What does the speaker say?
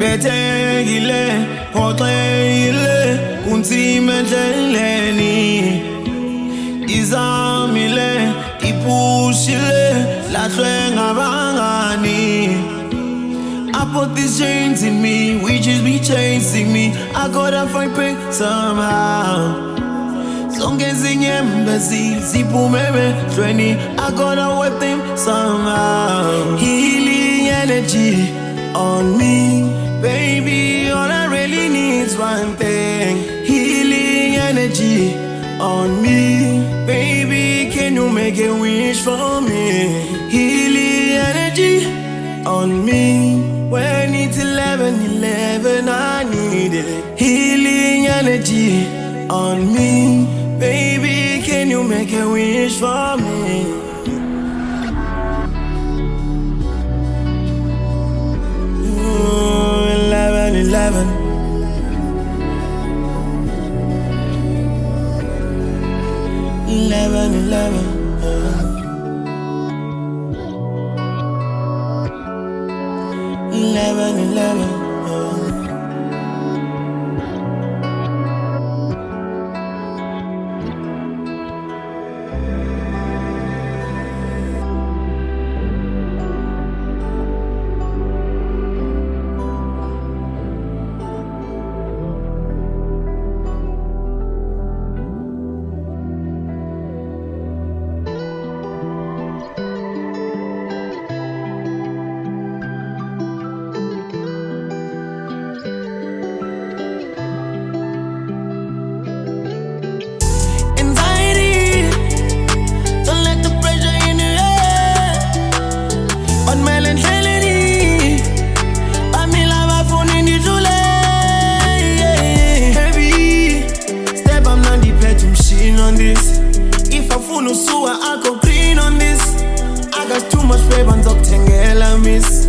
Bethekile, phoxekile, kunzima endleleni. Izamile, ipushile, lahlwe ngabangani. I put these chains in me, witches be chasing me. I gotta fight back somehow. Zonke zinyembezi, ziphume training. I gotta wipe them somehow. Healing energy on me, baby. All I really need is one thing. Healing energy on me, baby. Can you make a wish for me? Healing energy on me. When it's 11:11, I need it. Healing energy on me, baby. Can you make a wish for me? 11:11. 11:11. 11:11. 'On this, if I phone no sewer, I go clean on this. I got too much favor, Dr. Miss.